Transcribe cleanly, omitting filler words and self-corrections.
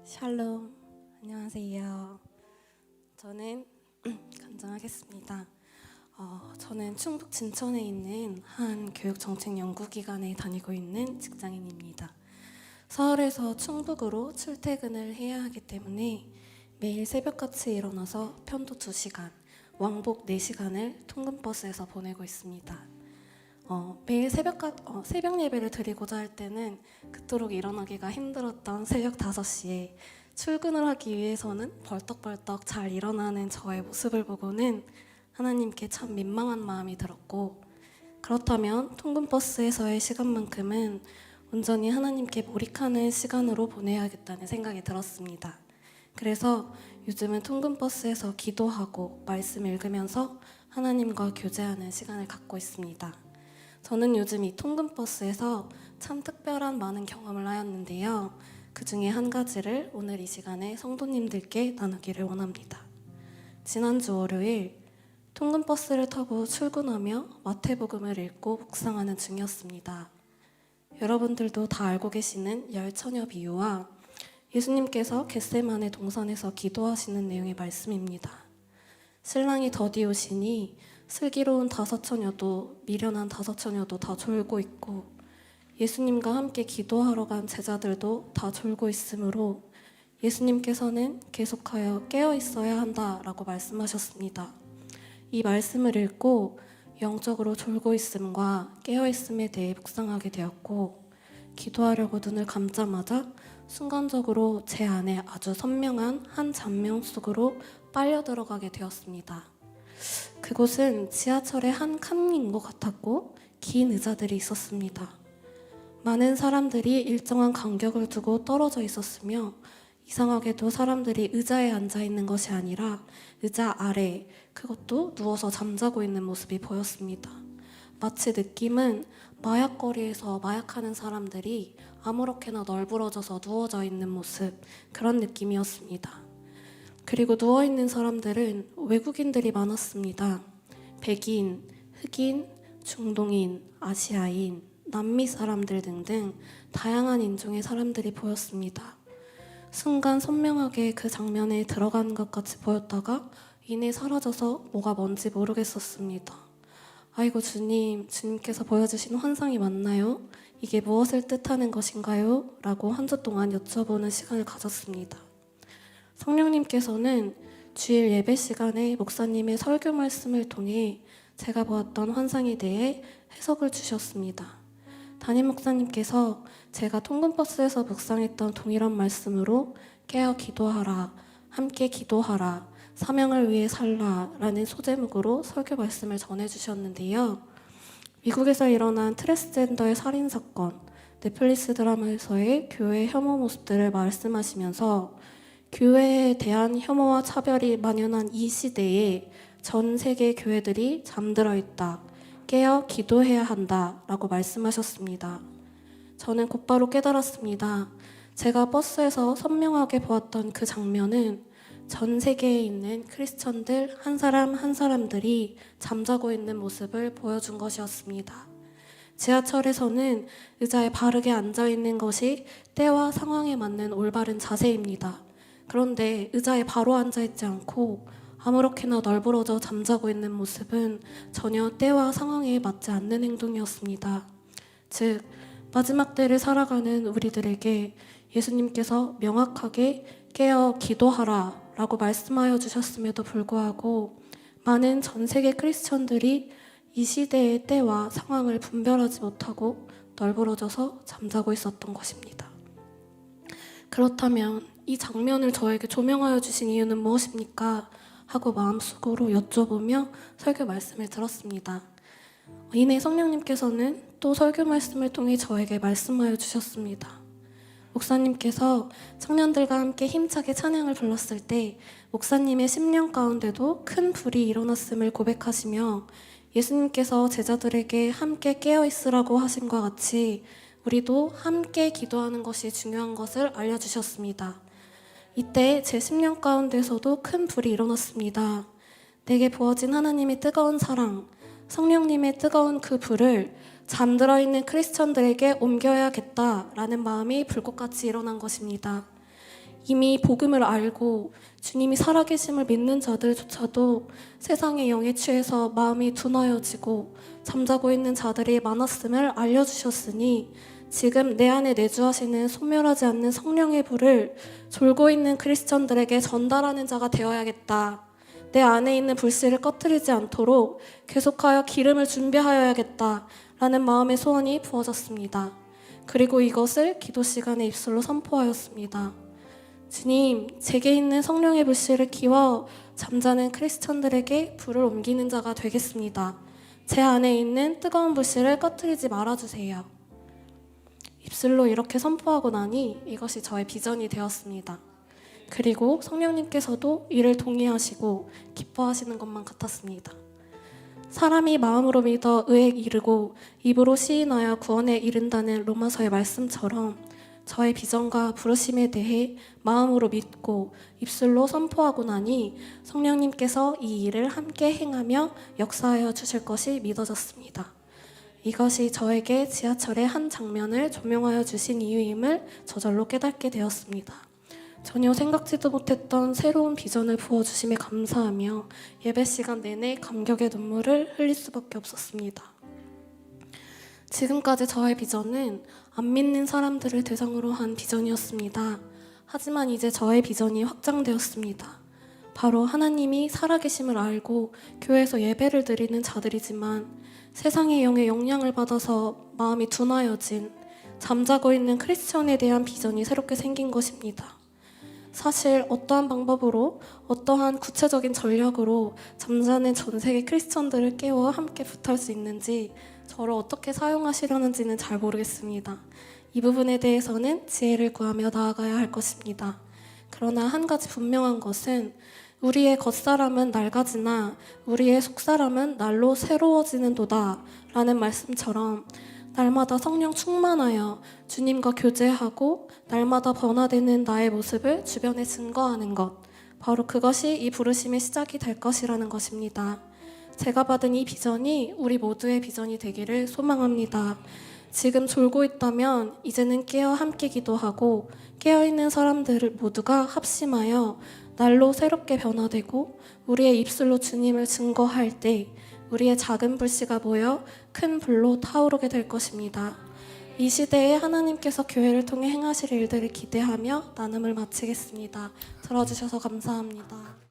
샬롬, 안녕하세요. 저는 간증하겠습니다. 저는 충북 진천에 있는 한 교육정책연구기관에 다니고 있는 직장인입니다. 서울에서 충북으로 출퇴근을 해야 하기 때문에 매일 새벽같이 일어나서 편도 2시간, 왕복 4시간을 통근버스에서 보내고 있습니다. 매일 새벽 예배를 드리고자 할 때는 그토록 일어나기가 힘들었던 새벽 5시에 출근을 하기 위해서는 벌떡벌떡 잘 일어나는 저의 모습을 보고는 하나님께 참 민망한 마음이 들었고, 그렇다면 통근버스에서의 시간만큼은 온전히 하나님께 몰입하는 시간으로 보내야겠다는 생각이 들었습니다. 그래서 요즘은 통근버스에서 기도하고 말씀 읽으면서 하나님과 교제하는 시간을 갖고 있습니다. 저는 요즘 이 통근버스에서 참 특별한 많은 경험을 하였는데요. 그 중에 한 가지를 오늘 이 시간에 성도님들께 나누기를 원합니다. 지난주 월요일 통근버스를 타고 출근하며 마태복음을 읽고 묵상하는 중이었습니다. 여러분들도 다 알고 계시는 열처녀 비유와 예수님께서 겟세마네 동산에서 기도하시는 내용의 말씀입니다. 신랑이 더디 오시니 슬기로운 5처녀도 미련한 5처녀도 다 졸고 있고 예수님과 함께 기도하러 간 제자들도 다 졸고 있으므로 예수님께서는 계속하여 깨어 있어야 한다라고 말씀하셨습니다. 이 말씀을 읽고 영적으로 졸고 있음과 깨어 있음에 대해 묵상하게 되었고, 기도하려고 눈을 감자마자 순간적으로 제 안에 아주 선명한 한 장면 속으로 빨려 들어가게 되었습니다. 그곳은 지하철의 한 칸인 것 같았고 긴 의자들이 있었습니다. 많은 사람들이 일정한 간격을 두고 떨어져 있었으며, 이상하게도 사람들이 의자에 앉아 있는 것이 아니라 의자 아래, 그것도 누워서 잠자고 있는 모습이 보였습니다. 마치 느낌은 마약거리에서 마약하는 사람들이 아무렇게나 널브러져서 누워져 있는 모습, 그런 느낌이었습니다. 그리고 누워있는 사람들은 외국인들이 많았습니다. 백인, 흑인, 중동인, 아시아인, 남미 사람들 등등 다양한 인종의 사람들이 보였습니다. 순간 선명하게 그 장면에 들어간 것 같이 보였다가 이내 사라져서 뭐가 뭔지 모르겠었습니다. 아이고 주님께서 보여주신 환상이 맞나요? 이게 무엇을 뜻하는 것인가요? 라고 한 주 동안 여쭤보는 시간을 가졌습니다. 성령님께서는 주일 예배 시간에 목사님의 설교 말씀을 통해 제가 보았던 환상에 대해 해석을 주셨습니다. 담임 목사님께서 제가 통근버스에서 묵상했던 동일한 말씀으로 깨어 기도하라, 함께 기도하라, 사명을 위해 살라 라는 소제목으로 설교 말씀을 전해주셨는데요. 미국에서 일어난 트랜스젠더의 살인사건, 넷플릭스 드라마에서의 교회 혐오 모습들을 말씀하시면서 교회에 대한 혐오와 차별이 만연한 이 시대에 전 세계 교회들이 잠들어 있다, 깨어 기도해야 한다 라고 말씀하셨습니다. 저는 곧바로 깨달았습니다. 제가 버스에서 선명하게 보았던 그 장면은 전 세계에 있는 크리스천들 한 사람 한 사람들이 잠자고 있는 모습을 보여준 것이었습니다. 지하철에서는 의자에 바르게 앉아있는 것이 때와 상황에 맞는 올바른 자세입니다. 그런데 의자에 바로 앉아있지 않고 아무렇게나 널브러져 잠자고 있는 모습은 전혀 때와 상황에 맞지 않는 행동이었습니다. 즉, 마지막 때를 살아가는 우리들에게 예수님께서 명확하게 깨어 기도하라 라고 말씀하여 주셨음에도 불구하고 많은 전 세계 크리스천들이 이 시대의 때와 상황을 분별하지 못하고 널브러져서 잠자고 있었던 것입니다. 그렇다면 이 장면을 저에게 조명하여 주신 이유는 무엇입니까? 하고 마음속으로 여쭤보며 설교 말씀을 들었습니다. 이내 성령님께서는 또 설교 말씀을 통해 저에게 말씀하여 주셨습니다. 목사님께서 청년들과 함께 힘차게 찬양을 불렀을 때 목사님의 심령 가운데도 큰 불이 일어났음을 고백하시며 예수님께서 제자들에게 함께 깨어있으라고 하신 것 같이 우리도 함께 기도하는 것이 중요한 것을 알려주셨습니다. 이때 제 심령 가운데서도 큰 불이 일어났습니다. 내게 부어진 하나님의 뜨거운 사랑, 성령님의 뜨거운 그 불을 잠들어 있는 크리스천들에게 옮겨야겠다라는 마음이 불꽃같이 일어난 것입니다. 이미 복음을 알고 주님이 살아계심을 믿는 자들조차도 세상의 영에 취해서 마음이 둔하여지고 잠자고 있는 자들이 많았음을 알려주셨으니 지금 내 안에 내주하시는 소멸하지 않는 성령의 불을 졸고 있는 크리스천들에게 전달하는 자가 되어야겠다. 내 안에 있는 불씨를 꺼뜨리지 않도록 계속하여 기름을 준비하여야겠다 라는 마음의 소원이 부어졌습니다. 그리고 이것을 기도 시간에 입술로 선포하였습니다. 주님, 제게 있는 성령의 불씨를 키워 잠자는 크리스천들에게 불을 옮기는 자가 되겠습니다. 제 안에 있는 뜨거운 불씨를 꺼뜨리지 말아주세요. 입술로 이렇게 선포하고 나니 이것이 저의 비전이 되었습니다. 그리고 성령님께서도 이를 동의하시고 기뻐하시는 것만 같았습니다. 사람이 마음으로 믿어 의에 이르고 입으로 시인하여 구원에 이른다는 로마서의 말씀처럼 저의 비전과 부르심에 대해 마음으로 믿고 입술로 선포하고 나니 성령님께서 이 일을 함께 행하며 역사하여 주실 것이 믿어졌습니다. 이것이 저에게 지하철의 한 장면을 조명하여 주신 이유임을 저절로 깨닫게 되었습니다. 전혀 생각지도 못했던 새로운 비전을 부어주심에 감사하며 예배 시간 내내 감격의 눈물을 흘릴 수밖에 없었습니다. 지금까지 저의 비전은 안 믿는 사람들을 대상으로 한 비전이었습니다. 하지만 이제 저의 비전이 확장되었습니다. 바로 하나님이 살아계심을 알고 교회에서 예배를 드리는 자들이지만 세상의 영의 영향을 받아서 마음이 둔하여진 잠자고 있는 크리스천에 대한 비전이 새롭게 생긴 것입니다. 사실 어떠한 방법으로 어떠한 구체적인 전략으로 잠자는 전 세계 크리스천들을 깨워 함께 붙할 수 있는지 저를 어떻게 사용하시려는지는 잘 모르겠습니다. 이 부분에 대해서는 지혜를 구하며 나아가야 할 것입니다. 그러나 한 가지 분명한 것은 우리의 겉사람은 낡아지나 우리의 속사람은 날로 새로워지는도다 라는 말씀처럼 날마다 성령 충만하여 주님과 교제하고 날마다 변화되는 나의 모습을 주변에 증거하는 것, 바로 그것이 이 부르심의 시작이 될 것이라는 것입니다. 제가 받은 이 비전이 우리 모두의 비전이 되기를 소망합니다. 지금 졸고 있다면 이제는 깨어 함께 기도하고 깨어있는 사람들 모두가 합심하여 날로 새롭게 변화되고 우리의 입술로 주님을 증거할 때 우리의 작은 불씨가 모여 큰 불로 타오르게 될 것입니다. 이 시대에 하나님께서 교회를 통해 행하실 일들을 기대하며 나눔을 마치겠습니다. 들어주셔서 감사합니다.